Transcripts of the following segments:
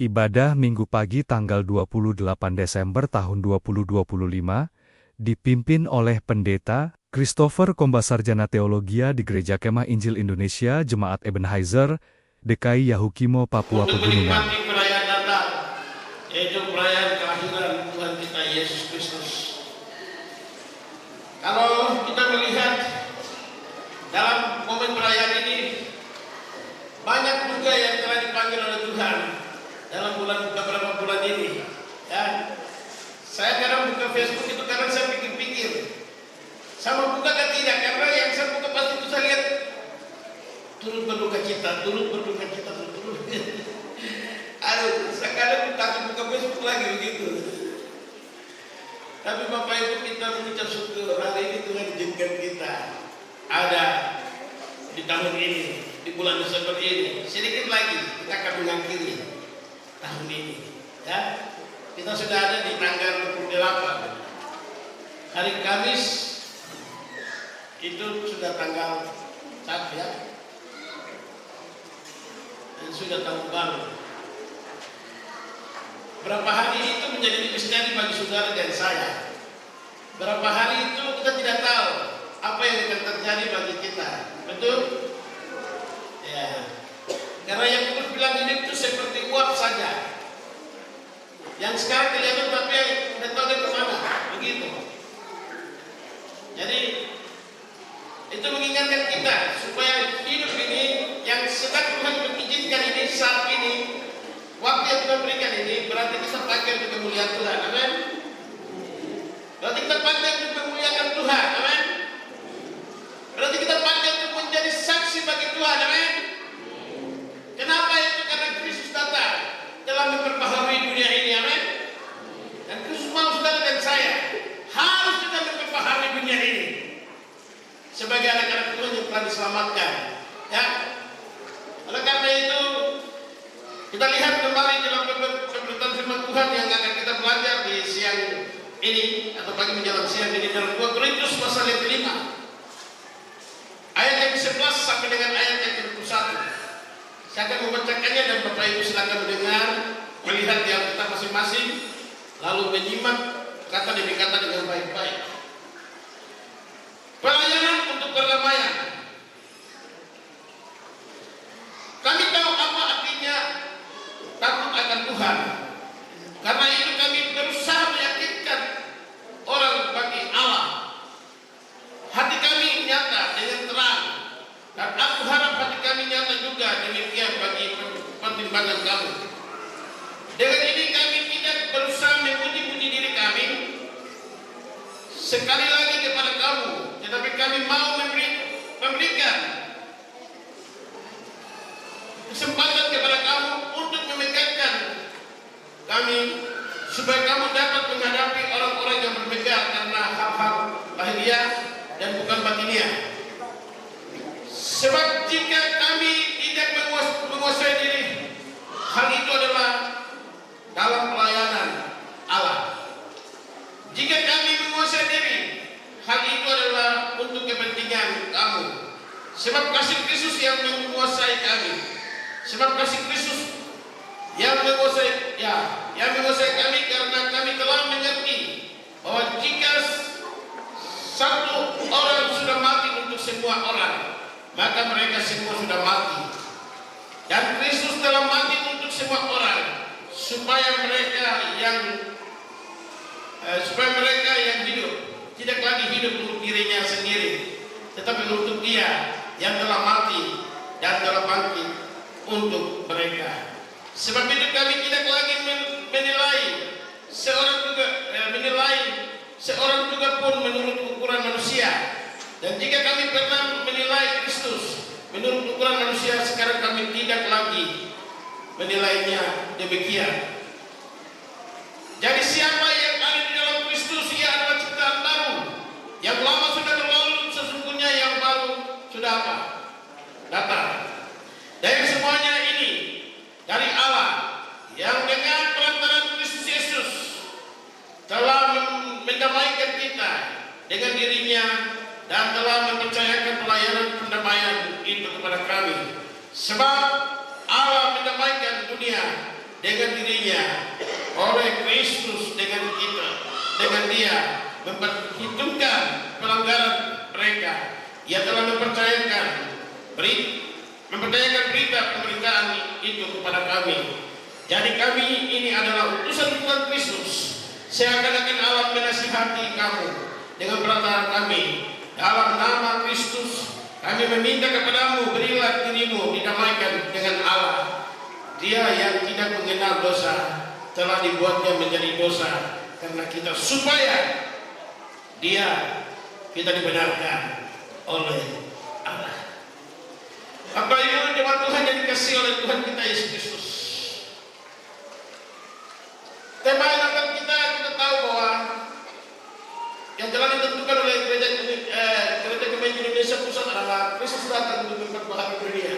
Ibadah Minggu pagi tanggal 28 Desember tahun 2025 dipimpin oleh Pendeta Christopher Kombasarjana Teologia di Gereja Kemah Injil Indonesia Jemaat Ebenezer, DKI Yahukimo, Papua Untuk Pegunungan. menikmati perayaan Natal, yaitu perayaan kelahiran Tuhan kita Yesus Kristus. Kalau kita melihat dalam momen perayaan ini, banyak juga yang telah dipanggil oleh Tuhan dalam beberapa bulan ini. Ya, saya kadang buka Facebook itu karena saya pikir-pikir, sama buka kan tidak, karena yang saya buka pasti itu saya lihat turut berduka cita, turut. Aduh, sekarang takut buka Facebook lagi begitu. Tapi Bapak Ibu, kita mengucap syukur hari ini Tuhan izinkan kita ada di tahun ini, di bulan Desember ini. Sedikit lagi kita akan mengakhiri tahun ini. Ya, kita sudah ada di tanggal 28. Hari Kamis itu sudah tanggal 1 ya. Dan sudah tahun baru. Berapa hari itu menjadi misteri bagi saudara dan saya. Berapa hari itu kita tidak tahu apa yang akan terjadi bagi kita. Betul? Ya. Karena yang Paulus bilang hidup itu seperti uap saja. Yang sekarang kelihatan tapi tidak tahu dia kemana. Begitu. Jadi itu mengingatkan kita supaya hidup ini yang sedang Tuhan mengizinkan ini saat ini, waktu yang Tuhan berikan ini, berarti kita pakai untuk kemuliaan Tuhan. Amin. Berarti kita pakai untuk memuliakan Tuhan. Amin. Berarti kita pakai untuk menjadi saksi bagi Tuhan. Amin. Kenapa itu? Karena Kristus datang telah memperbaharui dunia ini. Amin. Dan Kristus mau saudara dan saya harus kita memperbaharui dunia ini sebagai anak-anak Tuhan yang telah diselamatkan. Ya. Oleh karena itu, kita lihat kembali dalam pemberitaan firman Tuhan yang akan kita belajar di siang ini atau pagi menjelang siang ini dalam 2 Korintus pasal yang ke-5 ayat yang ke-11 sampai dengan ayat yang ke-21. Saya akan membacakannya dan Bapak Ibu silakan mendengar, melihat di Alkitab masing-masing, lalu menyimak kata demi kata dengan baik-baik. Pelayanan untuk perdamaian. Kami tahu apa artinya takut akan Tuhan. Karena itu kami berusaha meyakinkan orang bagi Allah. Hati kami nyata dengan terang. Dan aku harap hati kami nyata juga demikian bagi pertimbangan kamu. Dengan ini kami tidak berusaha memuji-muji diri kami sekali lagi kepada kamu, tetapi kami mau memberikan kesempatan kepada kamu untuk memegangkan kami supaya kamu dapat menghadapi orang-orang yang bermegang karena hal-hal lahiriah dan bukan batiniah. Sebab jika kami tidak menguasai diri, hal itu adalah dalam pelayanan Allah. Jika kami menguasai diri, hal itu adalah untuk kepentingan kamu. Sebab kasih Kristus yang menguasai kami. Sebab kasih Kristus yang menguasai kami karena kami telah mengerti bahwa jika satu orang sudah mati untuk semua orang, maka mereka semua sudah mati. Dan Kristus telah mati untuk semua orang supaya mereka yang hidup tidak lagi hidup untuk dirinya sendiri, tetapi untuk Dia yang telah mati dan telah bangkit untuk mereka. Sebab itu kami tidak lagi menilai seorang juga pun menurut ukuran manusia. Dan jika kami pernah menilai Kristus menurut ukuran manusia, sekarang kami tidak lagi menilainya demikian. Jadi siapa yang ada di dalam Kristus, ia adalah ciptaan baru. Yang lama sudah berlalu, sesungguhnya yang baru sudah apa? Datang. Dan semuanya ini dari Allah yang dengan perantaraan Kristus Yesus telah mendamaikan kita dengan dirinya dan telah mempercayakan pelayanan pendamaian itu kepada kami. Sebab Allah mendamaikan dunia dengan dirinya oleh Kristus dengan kita, dengan Dia memperhitungkan pelanggaran mereka. Ia telah mempercayakan berita pemberitaan itu kepada kami. Jadi kami ini adalah utusan Tuhan Kristus. Seakan-akan Allah menasihati kamu dengan perkataan kami. Dalam nama Kristus kami meminta kepadamu, berilah dirimu didamaikan dengan Allah. Dia yang tidak mengenal dosa telah dibuatnya menjadi dosa karena kita, supaya kita dibenarkan oleh Allah. Bapak Ibu jemaat Tuhan yang dikasihi oleh Tuhan kita Yesus Kristus, tema yang akan kita tahu bahwa yang telah ditentukan oleh gereja Kemajuan Indonesia Pusat adalah Kristus datang untuk memperbaharui dunia.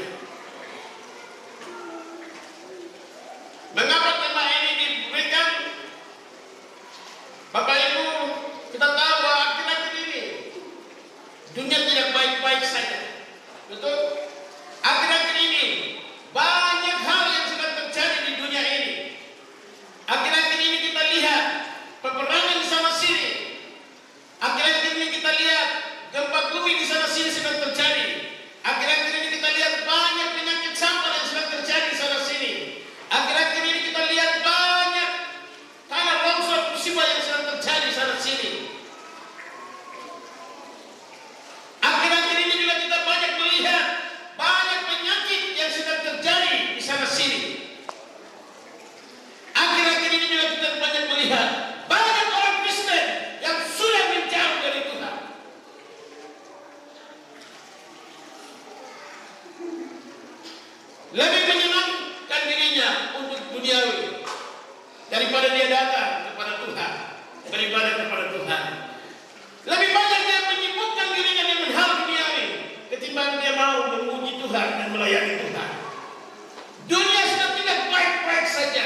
Mengapa tema ini diberikan? Bapak Ibu, kita tahu bahwa akhir-akhir ini dunia tidak baik-baik saja. Betul? Akhir-akhir ini banyak hal yang sedang terjadi di dunia ini. Akhir-akhir ini kita lihat peperangan di sana sini. Akhir-akhir ini kita lihat gempa bumi di sana sini sedang terjadi. Akhir-akhir ini kita lihat banyak penyakit sampah yang sedang terjadi di sana sini. Akhir-akhir ini kita lihat banyak tanah longsor musibah yang sedang terjadi di sana sini. Akhir-akhir ini juga kita banyak melihat banyak penyakit yang sedang terjadi di sana sini. Akhir-akhir ini juga kita banyak melihat banyak orang Kristen yang sudah menjauh dari Tuhan. Lebih menyenangkan dirinya untuk duniawi daripada dia datang kepada Tuhan, beribadah kepada Tuhan. Lebih banyak dia menyibukkan dirinya dengan hal duniawi ketimbang dia mau memuji Tuhan dan melayani Tuhan. Dunia sedang tidak baik-baik saja.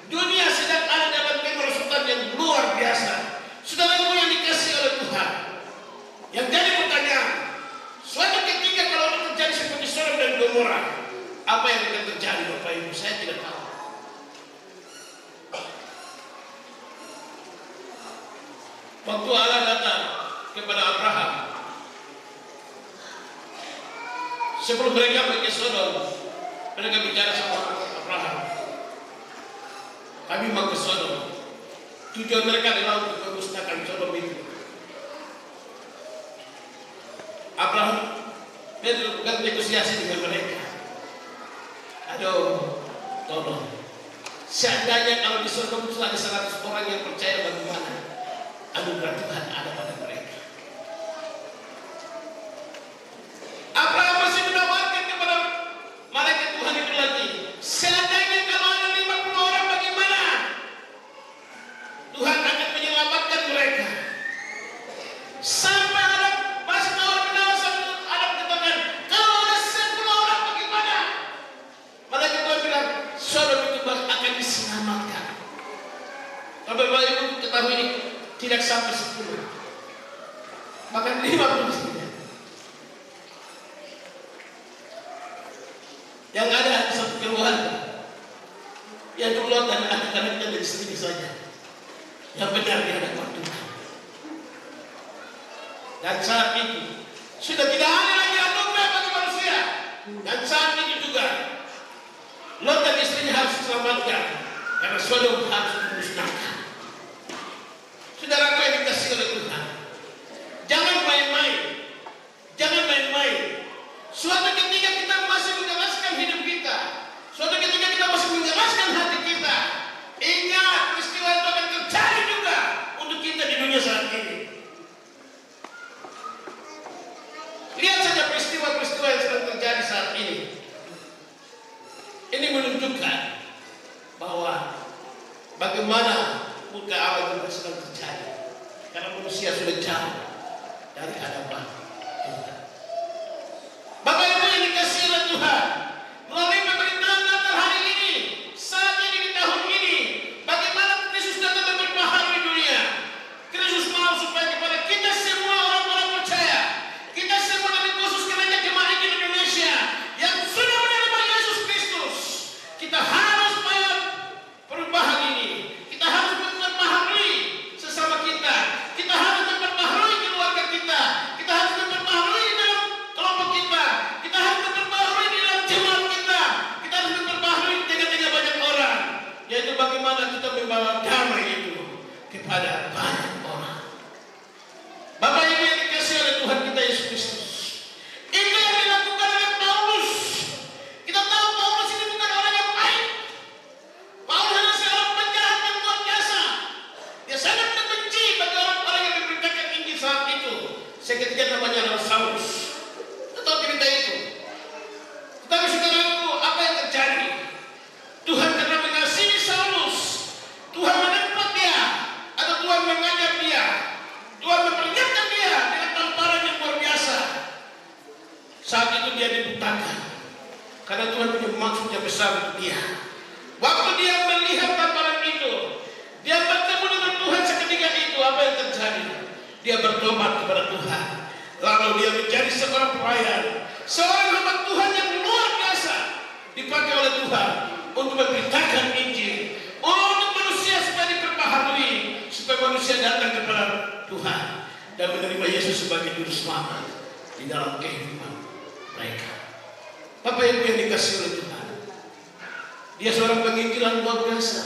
Dunia sedang ada dalam kemerosotan yang luar biasa. Saudaraku yang dikasihi oleh Tuhan, yang jadi pertanyaan, suatu ketika kalau itu terjadi seperti Sodom dan Gomora, apa yang akan terjadi Bapak Ibu? Saya tidak tahu. Waktu Allah datang kepada Abraham, sebelum mereka pergi ke Sodom, mereka bicara sama Abraham, kami mau ke Sodom. Tujuan mereka adalah untuk memusnahkan Sodom itu. Abraham bernegosiasi dengan mereka. Aduh, tolong. Seandainya kalau di Sodom itu ada 100 orang yang percaya, bagaimana anugerah Tuhan ada pada mereka. Abraham masih menawarkan kepada malaikat Tuhan itu lagi, seandainya kalau ada 50 orang, bagaimana Tuhan akan menyelamatkan mereka. Sampai ada masih nawar-nawar sampai ada katakan, kalau ada 10 orang, bagaimana? Malaikat Tuhan bilang, Sodom itu akan diselamatkan. Tapi Bapak Ibu ketahui ini tidak sampai 10, bahkan 50 saja. Yang ada satu keluarga, yaitu Lot dan anak-anaknya dan istrinya saja yang benar di hadapan Tuhan. Dan saat itu sudah tidak ada lagi anugerah bagi manusia. Dan saat ini juga Lot dan istrinya harus diselamatkan karena Sodom harus dimusnahkan. Saudaraku yang dikasihi oleh Tuhan, jangan main-main, jangan main-main. Suatu ketika kita masih menjelaskan hidup kita, suatu ketika kita masih menjelaskan hati kita, ingat peristiwa itu akan terjadi juga untuk kita di dunia saat ini. Lihat saja peristiwa-peristiwa yang sedang terjadi saat ini. Ini menunjukkan bahwa bagaimana muka Allah itu sedang terjadi, karena manusia sudah jauh dari hadapan Tuhan. Bapak Ibu yang dikasihi oleh Tuhan, melalui pemerintahan Natal hari ini, saat ini di tahun ini, bagaimana Kristus datang memperbaharui dunia. Kristus mau supaya kepada kita semua orang-orang percaya, kita semua lebih khusus gereja Jemaat Injil Indonesia yang sudah menerima Yesus Kristus, kita harus bagaimana kita membawa damai itu kepada banyak orang. Bapak Ibu yang dikasihi oleh Tuhan kita Yesus Kristus, itu yang dilakukan oleh Paulus. Kita tahu Paulus ini bukan orang yang baik. Paulus adalah seorang penjahat yang luar biasa. Dia sangat membenci bagi orang-orang yang memberitakan Injil saat itu. Seketika namanya adalah Saulus. Kita tahu cerita itu. Tetapi saudaraku, apa yang terjadi? Tuhan karena mengasihi Saulus, Tuhan menempat dia, atau Tuhan mengajar dia, Tuhan memperingatkan dia dengan tamparan yang luar biasa. Saat itu dia dibutakan, karena Tuhan punya maksud yang besar untuk dia. Waktu dia melihat tamparan itu, dia bertemu dengan Tuhan seketika itu. Apa yang terjadi? Dia bertobat kepada Tuhan. Lalu dia menjadi seorang pelayan, seorang hamba Tuhan yang luar biasa, dipakai oleh Tuhan untuk memberitakan Injil, untuk manusia supaya diperbaharui, supaya manusia datang kepada Tuhan dan menerima Yesus sebagai juru selamat di dalam kehidupan mereka. Bapak Ibu yang dikasihi oleh Tuhan, dia seorang penginjil yang luar biasa.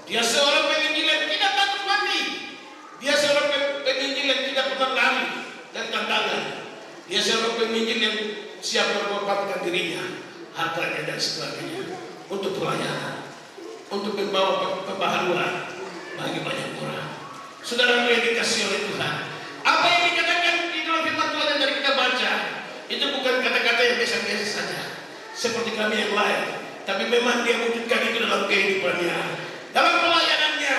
Dia seorang penginjil yang tidak takut mati. Dia seorang penginjil yang tidak pernah lari dan tantangan. Dia seorang penginjil yang siap mengorbankan dirinya, hartanya dan sebagainya untuk pelayanan, untuk membawa pembaharuan bagi banyak orang. Saudara yang dikasihi oleh Tuhan, apa yang dikatakan di dalam firman Tuhan yang tadi kita baca, itu bukan kata-kata yang biasa-biasa saja seperti kami yang lain, tapi memang dia wujudkan itu dalam kehidupannya, dalam pelayanannya.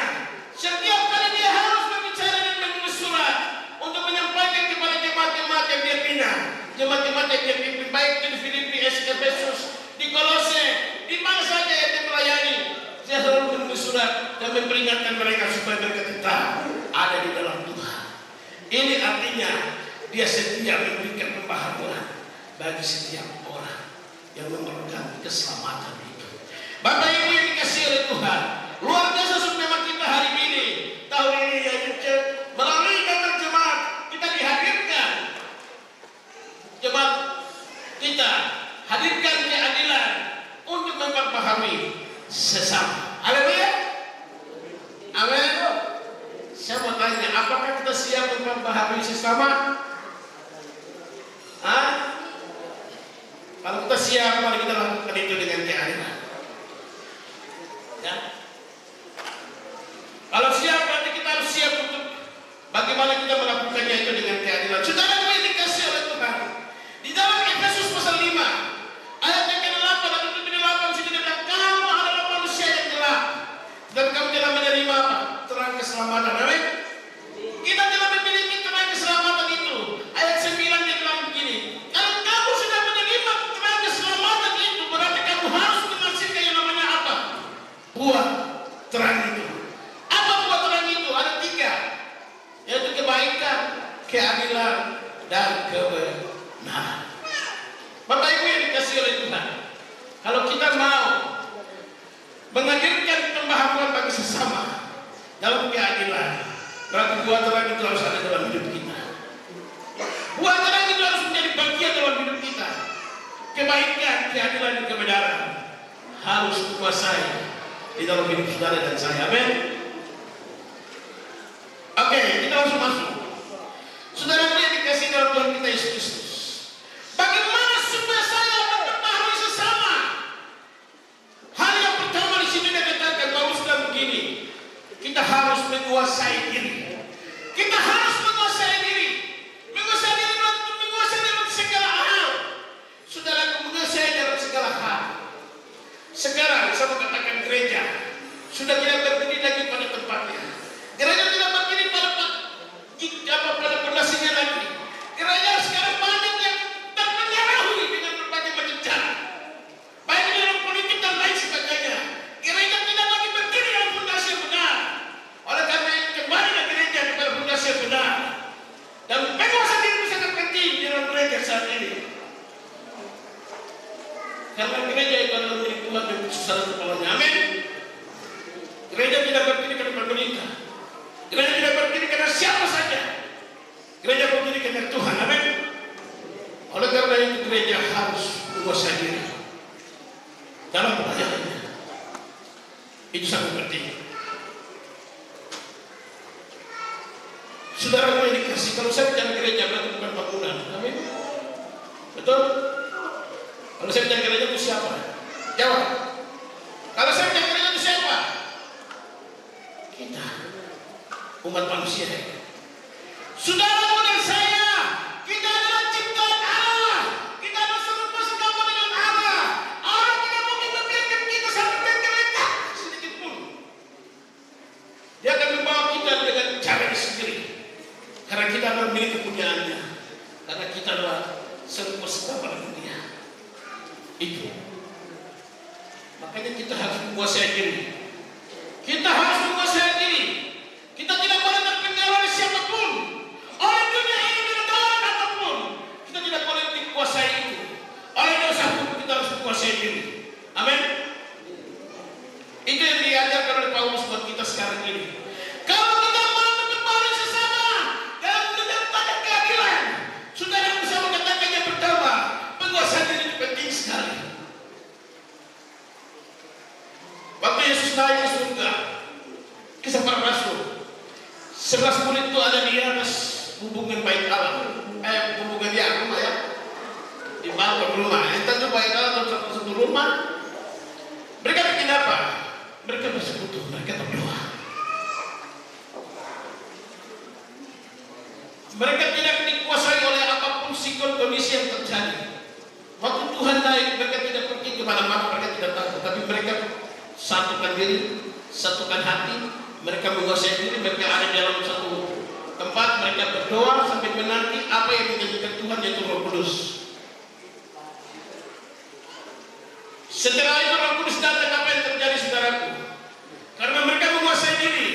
Setiap kali dia harus berbicara dan menulis surat untuk menyampaikan kepada jemaat-jemaat yang dia bina, jemaat-jemaat yang dia pimpin, baik di Filipi, Efesus, di Kolose, di mana saja yang dia melayani. Dia selalu menulis surat dan memperingatkan mereka supaya mereka tetap ada di dalam Tuhan. Ini artinya dia setia memberikan pembaharuan bagi setiap orang yang memerlukan keselamatan itu. Bapak Ibu yang dikasihi oleh Tuhan, luar biasa memang kita hari ini, tahun ini ya melalui kantor jemaat kita dihadirkan, jemaat kita hadirkan keadilan untuk memperbaharui sesama. Haleluya. Amin. Saya mau tanya, apakah kita siap memperbaharui sesama? Kalau kita siap, mari kita lakukan itu dengan keadilan. Ya. Kalau siap, berarti kita harus siap untuk bagaimana kita melakukannya itu dengan keadilan. Saudara yang dikasihi oleh Tuhan, di dalam Efesus pasal 5 ayat yang ke-8 atau 7-8 sini bilang, kamu adalah manusia yang gelap dan kamu telah menerima apa? Terang keselamatan. Amin. Kita telah memiliki terang keselamatan itu. Ayat 9 dia bilang begini, kalau kamu sudah menerima terang keselamatan itu, berarti kamu harus menghasilkan yang namanya apa? Buah terang itu. Apa buah terang itu? Ada 3, yaitu kebaikan, keadilan, dan kebenaran. Bapak Ibu yang dikasihi oleh Tuhan, kalau kita mau menghadirkan pembaharuan bagi sesama dalam keadilan, berarti buah terang itu harus ada dalam hidup kita. Buah terang itu harus menjadi bagian dalam hidup kita. Kebaikan, keadilan, dan kebenaran harus dikuasai di dalam hidup saudara dan saya. Amin. Oke, kita langsung masuk. Saudara yang dikasihi dalam Tuhan kita Yesus Kristus, bagaimana supaya saya memperbaharui sesama? Hal yang pertama di sini dikatakan Paulus bilang begini, kita harus menguasai diri. Kita harus menguasai diri. Menguasai diri untuk menguasai dalam segala hal. Saudara, menguasai dalam segala hal. Sekarang saya mau katakan gereja sudah tidak berdiri lagi pada tempatnya. Gereja tidak berdiri pada fondasinya lagi. Gereja sekarang banyak yang terpengaruhi dengan berbagai macam cara, baik di dalam politik dan lain sebagainya. Gereja tidak lagi berdiri dalam fondasi yang benar. Oleh karena itu kembalilah gereja kepada fondasi yang benar. Dan penguasa diri sangat penting di dalam gereja saat ini. Karena gereja itu adalah milik Tuhan dan salah kepalanya. Amin. Gereja tidak berdiri karena pemerintah. Gereja tidak berdiri karena siapa saja. Gereja berdiri karena Tuhan. Amin. Oleh karena itu gereja harus menguasai diri dalam pelayanannya. Itu sangat penting. Saudara yang dikasih, kalau saya bicara gereja berarti bukan bangunan. Amin. Betul? Kalau saya bicara gereja itu siapa? Jawab. Kalau saya bicara gereja itu siapa? Kita, umat manusia. Saudara dan saya, kita adalah ciptaan Allah. Kita adalah serupa segala dengan Allah. Allah tidak mungkin membiarkan kita sampai tergeletak sedikit pun. Dia akan membawa kita dengan caranya sendiri. Karena kita adalah milik kepunyaannya. Karena kita adalah serupa segala dengan Dia. Itu. Makanya kita harus menguasai diri. Kita harus menguasai diri. Kita tidak boleh terpengaruh oleh siapapun. Oleh dunia ini dengan orang apapun. Kita tidak boleh dikuasai itu. Oleh dosa pun kita harus menguasai diri. Amin. Itu yang diajarkan oleh Paulus buat kita sekarang ini. Kalau kita mau memperbarui sesama dalam menegakkan keadilan, saudara bisa mengatakan yang pertama, penguasaan diri itu penting sekali. Waktu Yesus naik ke surga, Kisah Para Rasul, 11 murid itu ada di atas hubungan bait Allah, hubungan dia rumah ya, di bawah rumah. Entah itu bait Allah atau satu rumah. Mereka bikin apa? Mereka bersekutu, mereka berdoa. Mereka tidak dikuasai oleh apapun sikon kondisi yang terjadi. Waktu Tuhan naik, mereka tidak pergi kemana-mana, mereka tidak takut, tapi mereka satukan diri, satukan hati. Mereka menguasai diri, mereka ada dalam satu tempat, mereka berdoa sampai menanti apa yang menjadikan Tuhan, yaitu Roh Kudus. Setelah itu Roh Kudus datang, apa yang terjadi saudaraku? Karena mereka menguasai diri,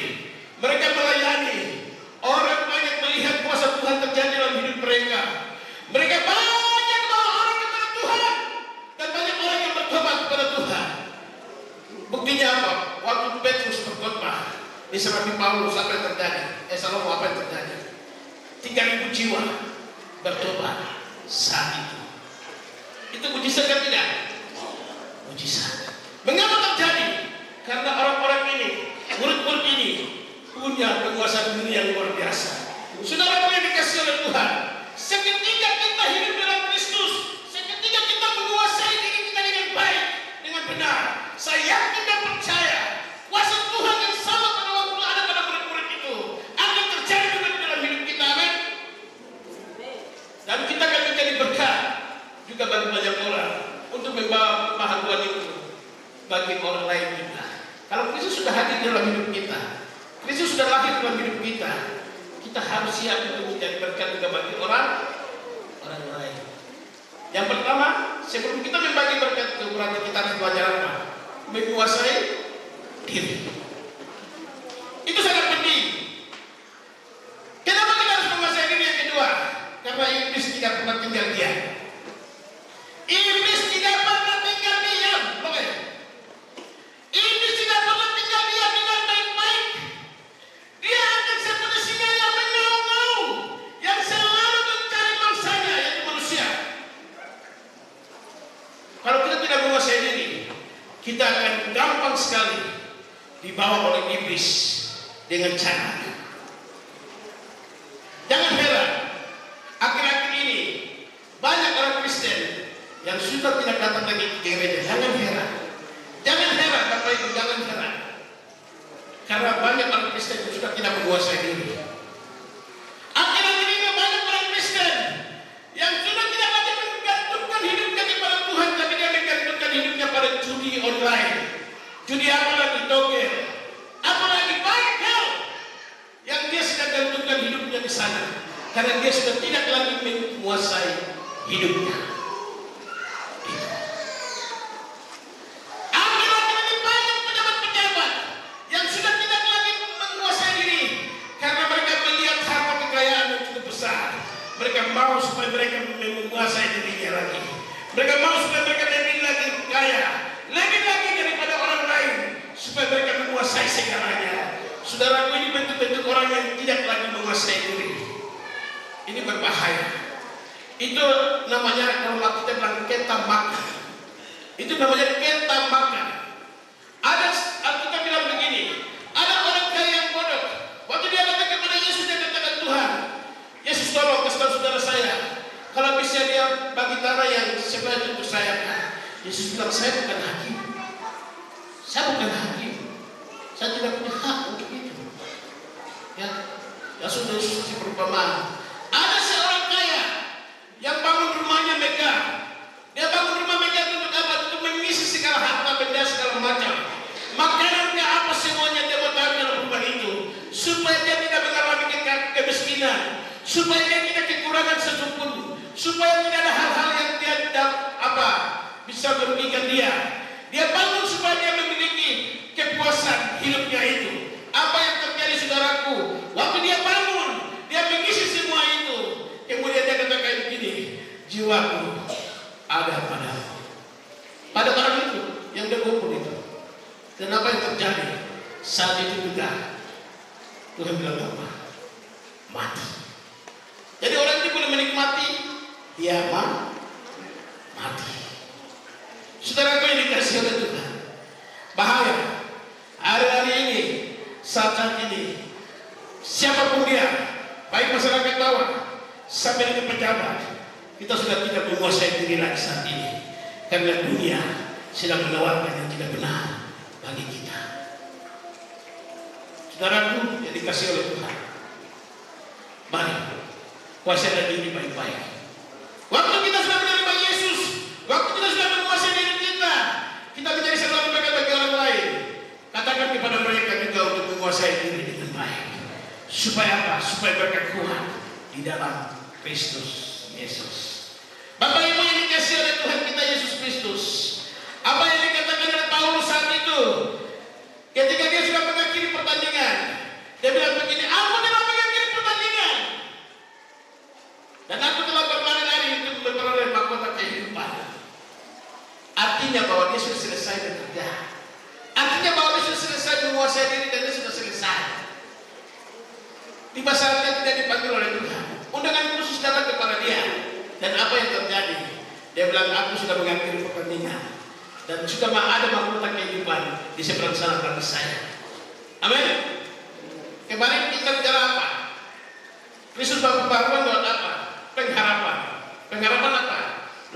mereka melayani. Orang banyak melihat kuasa Tuhan terjadi dalam hidup mereka. Mereka banyak bawa orang kepada Tuhan, dan banyak orang yang bertobat kepada Tuhan. Buktinya apa? Waktu Petrus berkhotbah, disebut Paulus, apa yang terjadi? Salomo, apa yang terjadi? 3.000 jiwa bertobat saat itu. Itu mujizat kan tidak? Mujizat. Mengapa terjadi? Karena orang-orang ini, murid-murid ini punya penguasaan diri yang luar biasa. Saudara yang dikasih oleh Tuhan, seketika kita hidup dalam Kristus, seketika kita menguasai diri kita dengan baik, dengan benar, saya yakin dan percaya kuasa Tuhan yang sama pada waktu ada pada murid-murid itu akan terjadi juga di dalam hidup kita. Amin. Dan kita akan menjadi berkat juga bagi banyak orang untuk membawa pengetahuan itu bagi orang lain juga. Kalau Kristus sudah hadir dalam hidup kita, Kristus sudah lahir dalam hidup kita, kita harus siap untuk menjadi berkat juga bagi orang lain. Yang pertama, sebelum kita membagi berkat itu, berarti kita harus belajar apa? Menguasai diri. Itu sangat penting. Kenapa kita harus menguasai diri? Yang kedua, karena iblis tidak pernah tinggal diam. Iblis tidak pernah tinggal diam. Iblis tidak pernah tinggal diam dengan baik-baik. Dia akan seperti singa yang mengaum-ngaum, yang selalu mencari mangsanya, yaitu manusia. Kalau kita tidak menguasai diri, kita akan gampang sekali dibawa oleh iblis dengan cara. Jangan heran, akhir-akhir ini banyak orang Kristen yang sudah tidak datang lagi ke gereja. Jangan heran, Bapak Ibu, jangan heran. Karena banyak orang Kristen yang sudah tidak menguasai diri. Akhir-akhir ini banyak orang Kristen yang sudah tidak lagi menggantungkan hidupnya kepada Tuhan, tapi dia menggantungkan hidupnya pada judi online. Judi apa lagi? Togel. Apalagi banyak hal yang dia sedang gantungkan hidupnya di sana. Karena dia sudah tidak lagi menguasai hidupnya. Akhir-akhir ini banyak pejabat-pejabat yang sudah tidak lagi menguasai diri. Karena mereka melihat harta kekayaan yang cukup besar. Mereka mau supaya mereka menguasai dirinya lagi. Mereka mau supaya mereka lebih lagi kaya, lebih lagi daripada orang lain, supaya mereka menguasai segalanya. Saudaraku, ini bentuk-bentuk orang yang tidak lagi menguasai diri. Ini berbahaya. Itu namanya, kalau kita bilang ketambakan. Itu namanya ketambakan. Ada kita bilang Saya tidak punya hak untuk itu. Ya, ya sudah seperti perumpamaan. Ada seorang kaya yang bangun rumahnya megah. Dia bangun rumah megah untuk apa? Untuk mengisi segala harta benda segala macam. Makanannya apa semuanya dia mau taruh dalam rumah itu, supaya dia tidak mengalami kemiskinan, supaya dia tidak kekurangan sesuatu pun, supaya tidak ada hal-hal yang dia tidak bisa merugikan dia. Dia bangun supaya dia memiliki kepuasan hidupnya itu. Apa yang terjadi saudaraku? Waktu dia bangun, dia mengisi semua itu. Kemudian dia katakan begini, jiwaku ada padamu. Pada orang itu yang dia kumpul itu. Dan apa yang terjadi? Saat itu juga Tuhan bilang apa? Mati. Jadi orang itu boleh menikmati, dia mati. Saudaraku yang dikasih oleh Tuhan, bahaya hari-hari ini, saat ini, siapapun dia, baik masyarakat bawah sampai dengan pejabat, kita sudah tidak menguasai diri lagi saat ini, karena dunia sedang menawarkan yang tidak benar bagi kita. Saudaraku yang dikasih oleh Tuhan, mari kuasai diri baik-baik. Waktu kita sudah menerima Yesus, waktu kita sudah menguasai diri kita menjadi selalu berkat bagi orang lain. Katakan kepada mereka juga untuk menguasai diri dengan baik. Supaya apa? Supaya berkat kuat di dalam Kristus Yesus. Bapak Ibu yang dikasih oleh Tuhan kita Yesus Kristus, apa yang dikatakan oleh Paulus saat itu, ketika dia sudah mengakhiri pertandingan, dia bilang begini, aku telah mengakhiri pertandingan dan aku telah berlari-lari untuk memperoleh mahkota kehidupan. Artinya bahwa dia sudah selesai bekerja. Artinya bahwa dia sudah selesai menguasai diri dan dia sudah selesai. Di masalahnya tidak dipanggil oleh Tuhan. Undangan khusus datang kepada dia. Dan apa yang terjadi? Dia bilang, aku sudah mengakhiri pertandingan dan sudah ada mahkota kehidupan di seberang sana bagi saya. Amin. Kemarin kita bicara apa? Kristus baru-baruan buat apa? Pengharapan. Pengharapan apa?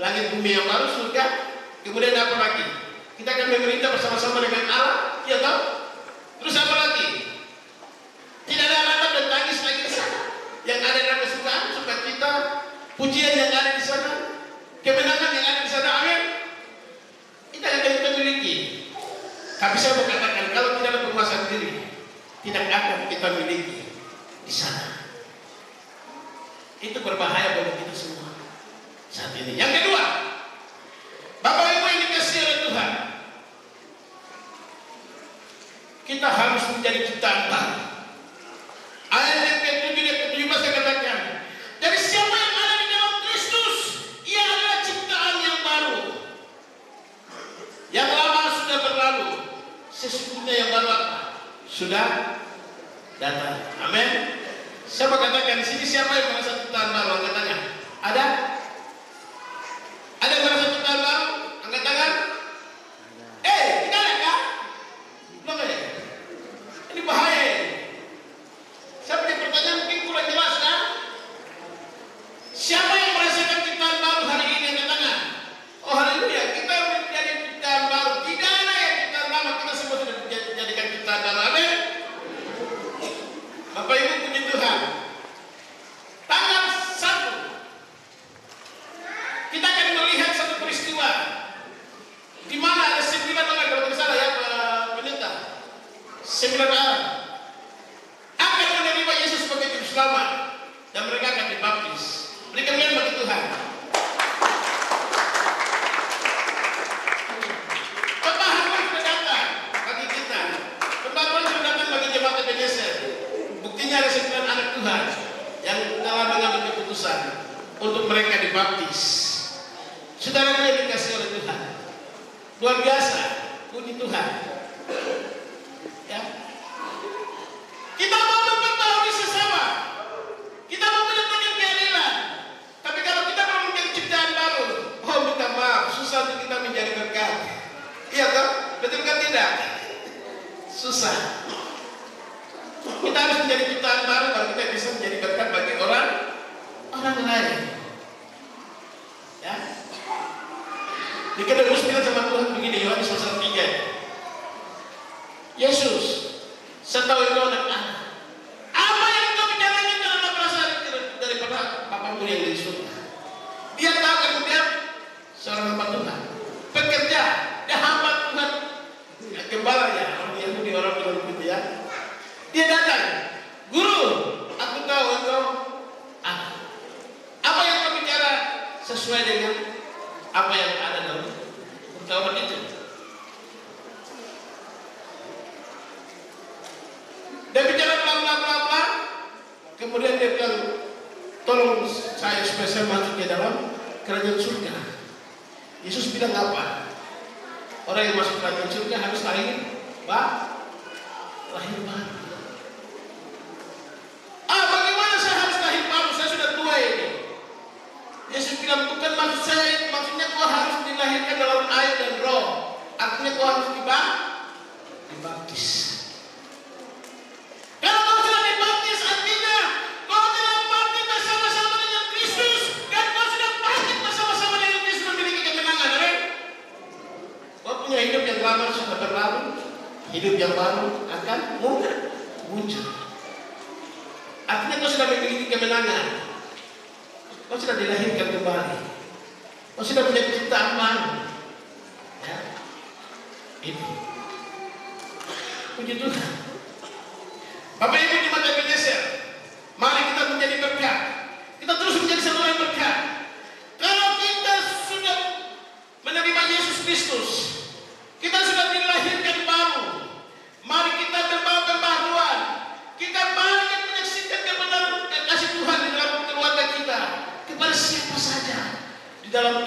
Langit bumi yang baru, surga. Kemudian apa lagi? Kita akan memerintah bersama-sama dengan Allah, ya tahu? Terus apa lagi? Tidak ada alat dan tangis lagi di sana. Yang ada adalah kesukaan, sukacita, pujian yang ada di sana, kemenangan yang ada di sana. Amin. Kita akan kita miliki. Tapi saya mau katakan, kalau tidak ada penguasaan diri, tidak akan kita miliki di sana. Itu berbahaya bagi kita semua saat ini. Yang kedua, Bapak Ibu yang dikasihi oleh Tuhan, kita harus menjadi ciptaan baru. Ayat yang ke-7 dan ke-17 katakan, dari siapa yang ada di dalam Kristus, ia adalah ciptaan yang baru. Yang lama sudah berlalu, sesungguhnya yang baru apa? Sudah datang. Amin. Saya mau katakan di sini, siapa yang merasa ciptaan baru? Angkat tangan. Ada? Ada yang merasa ciptaan baru? Angkat tangan. Tidak ada kah? Belum ada. Ini bahaya ini. Saya punya pertanyaan mungkin kurang jelas kan? Siapa yang merasakan ciptaan baru hari ini? Angkat tangan. Oh haleluya, kita menjadi ciptaan baru. Tidak ada yang ciptaan lama, kita semua sudah dijadikan ciptaan baru. Amin. Bapak Ibu puji Tuhan. Tanggal 1 kita akan melihat satu peristiwa di mana ada 9 orang, kalau tidak salah ya Pak Pendeta, 9 orang akan menerima Yesus sebagai juru selamat dan mereka akan dibaptis. Berikan kemuliaan bagi Tuhan. Pemahaman sudah datang bagi kita. Pembaruan sudah datang bagi jemaat Ebenezer. Buktinya ada 9 anak Tuhan yang telah mengambil keputusan untuk mereka dibaptis. Saudara yang dikasih oleh Tuhan, luar biasa, puji Tuhan. Ya. Kita mau memperbaharui sesama, kita mau menegakkan keadilan. Tapi kalau kita mau menjadi ciptaan baru, oh minta maaf, susah untuk kita menjadi berkat. Iya toh? Betul kan tidak? Susah. Kita harus menjadi ciptaan baru baru kita bisa menjadi berkat bagi orang lain. Ya. Dikatakan bilang sama Tuhan begini, Yohanes pasal 3. Yesus Setahu itu anak-anak. Apa yang kau bicarakan dalam perasaan daripada Bapamu yang di surga. Dia tahu kemudian seorang hamba Tuhan, pekerja, dia hamba Tuhan, gembala ya, orang Yahudi orang bilang begitu ya. Dia datang, guru, aku tahu engkau apa yang kau bicara sesuai dengan apa yang ada dalam perkawinan itu. Dia bicara bla. Kemudian dia bilang, tolong saya supaya saya masuk ke dalam kerajaan surga. Yesus bilang apa? Orang yang masuk kerajaan surga harus lahir baru. Bagaimana saya harus lahir baru? Saya sudah tua ini. Yesus bilang, bukan maksud saya, maksudnya kau harus dilahirkan dalam air dan roh. Artinya kau harus dibaptis. Kalau kau sudah dibaptis, artinya kau telah bangkit bersama-sama dengan Kristus, dan kau sudah bangkit bersama-sama dengan Kristus memiliki kemenangan. Amin. Kau punya hidup yang lama sudah berlalu, hidup yang baru akan muncul. Artinya kau sudah memiliki kemenangan. Kau sudah dilahirkan kembali. Kau sudah punya ciptaan baru. Ya. Itu. Puji Tuhan. Bapak Ibu jemaat Ebenezer, mari kita menjadi berkat. Kita terus menjadi satu yang berkat. Kalau kita sudah menerima Yesus Kristus, kita sudah dilahirkan baru. Mari kita berbawa pembaharuan. Kita mari menyaksikan kebenaran kasih Tuhan di dalam keluarga kita kepada siapa saja di dalam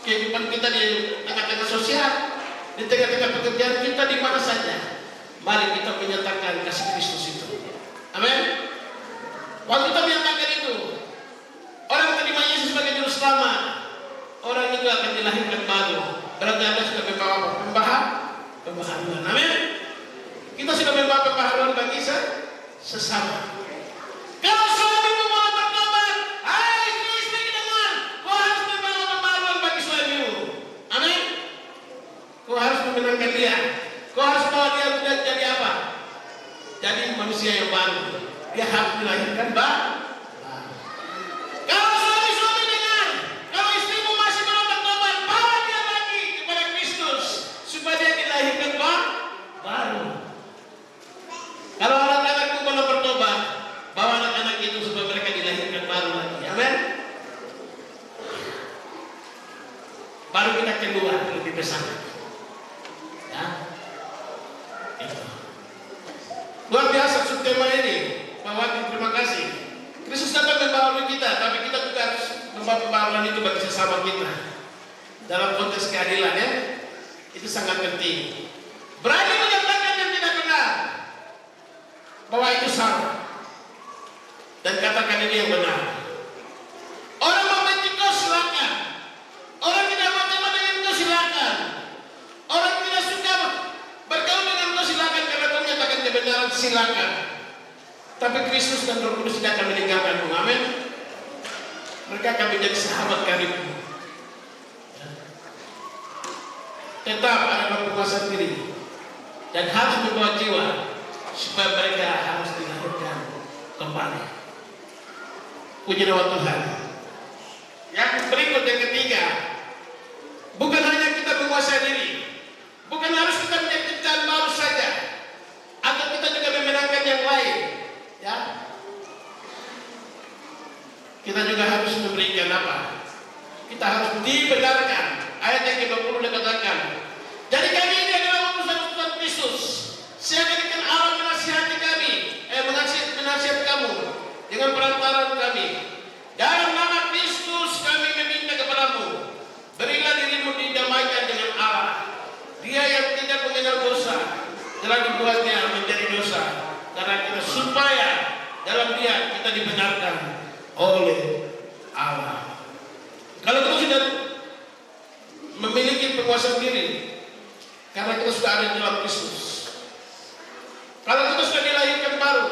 kehidupan kita, di tengah-tengah sosial, di tengah-tengah pekerjaan kita, di mana saja. Mari kita menyatakan kasih Kristus itu. Amin. Waktu kita menyatakan itu, orang terima Yesus sebagai juru selamat, orang itu akan dilahirkan baru. Berarti Anda sudah membawa pembaharuan. Amin. Kita sudah membawa pembaharuan bagi sesama. Kalau suami mau bertobat, hai istri dengar, kau harus membawa pembaharuan bagi suamimu. Amin. Kau harus memenangkan dia. Kau harus bawa dia jadi apa? Jadi manusia yang baru. Dia harus dilahirkan baru. Kalau suami dengar, kalau istrimu masih belum bertobat, bawa dia lagi kepada Kristus supaya dia dilahirkan baru. Kalau anak-anakmu belum bertobat, bawa anak-anak itu supaya mereka dilahirkan baru lagi. Amin. Baru kita keluar lebih besar. Ya. Luar biasa subtema ini. Pak Wakil, terima kasih. Kristus datang membaharui kita, tapi kita juga harus membawa pembaharuan itu bagi sesama kita. Dalam konteks keadilan ya, itu sangat penting. Berani menyatakan yang tidak benar, bahwa itu salah, dan katakan ini yang benar. Orang membenci kau silakan. Orang tidak mau teman dengan kau silakan. Orang tidak suka bergaul dengan kau silakan, karena kau menyatakan kebenaran silakan. Tapi Kristus dan Roh Kudus tidak akan meninggalkanmu. Amin. Mereka akan menjadi sahabat karibmu. Tetap ada penguasaan diri dan harus membawa jiwa supaya mereka harus dilahirkan kembali. Puji nama Tuhan. Yang berikut, yang ketiga, bukan hanya kita menguasai diri, bukan harus kita menjadi ciptaan baru saja, atau kita juga memenangkan yang lain. Ya, kita juga harus memberikan apa? Kita harus dibenarkan. Ayat yang ke-20 dikatakan, jadi kami ini adalah utusan-utusan Kristus. Saya jadikan Allah menasihati kami, menasihat kamu dengan perantaraan kami. Dalam nama Kristus kami meminta kepadamu, berilah dirimu didamaikan dengan Allah. Dia yang tidak mengenal dosa telah dibuatnya menjadi dosa, karena kita supaya dalam Dia kita dibenarkan oleh Allah. Kalau kita sudah memiliki penguasaan diri, karena kita sudah ada di dalam Kristus. Kalau kita sudah dilahirkan baru,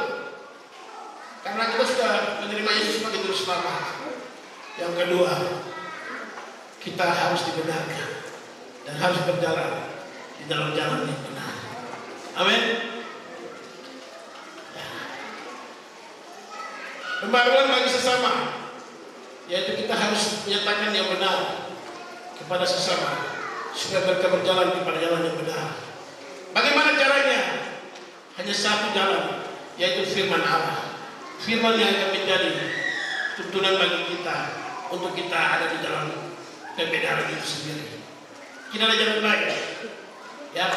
karena kita sudah menerima Yesus sebagai juru selamat. Yang kedua, kita harus dibenarkan dan harus berjalan di dalam jalan yang benar. Amin. pembaruan bagi sesama, yaitu kita harus menyatakan yang benar kepada sesama supaya mereka berjalan kepada jalan yang benar. Bagaimana caranya? Hanya satu jalan, yaitu firman Allah. Firman yang akan menjadi tuntunan bagi kita untuk kita ada di dalam kebenaran itu sendiri. Kita ada jalan lain, ya.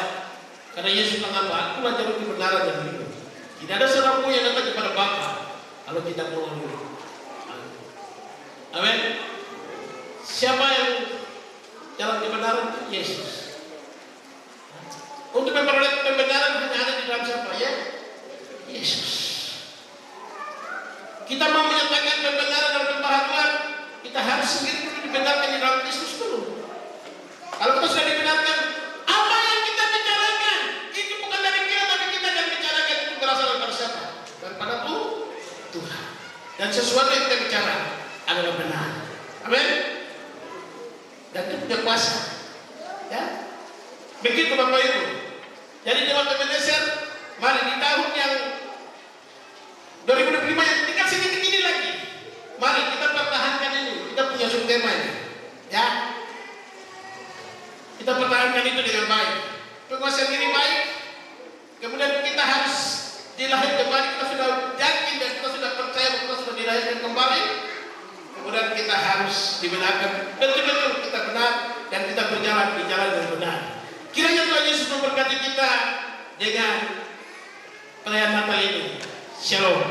Karena Yesus mengatakan, "Akulah jalan kebenaran dan hidup. Tidak ada seorang pun yang datang kepada Bapa kalau tidak melalui." Amin. Siapa yang jalan kebenaran? Yesus. Untuk memperoleh kebenaran hanya ada di dalam siapa? Ya, Yesus. Kita mau menyatakan kebenaran dalam pembaharuan, kita harus sendiri dibenarkan di dalam Kristus dulu. Kalau kita sudah dibenarkan, apa yang kita bicarakan itu bukan dari kita, tapi kita akan bicarakan itu berasal dari siapa? Daripada Tuhan. Dan sesuatu yang kita bicara adalah benar. Amin. Dan itu punya kuasa. Ya. Begitu Bapak Ibu. Jadi teman-teman Ebenezer, mari di tahun yang 2025 yang tinggal sedikit ini lagi, mari kita pertahankan ini. Kita punya subtema ini, ya. Kita pertahankan itu dengan baik. Penguasaan diri baik. Kemudian kita harus dilahirkan kembali. Kita sudah yakin dan kita sudah percaya bahwa kita sudah dilahirkan kembali. Kemudian kita harus dibenarkan betul-betul kita benar dan kita berjalan di jalan yang benar. Kiranya Tuhan Yesus memberkati kita dengan perayaan Natal ini. Shalom.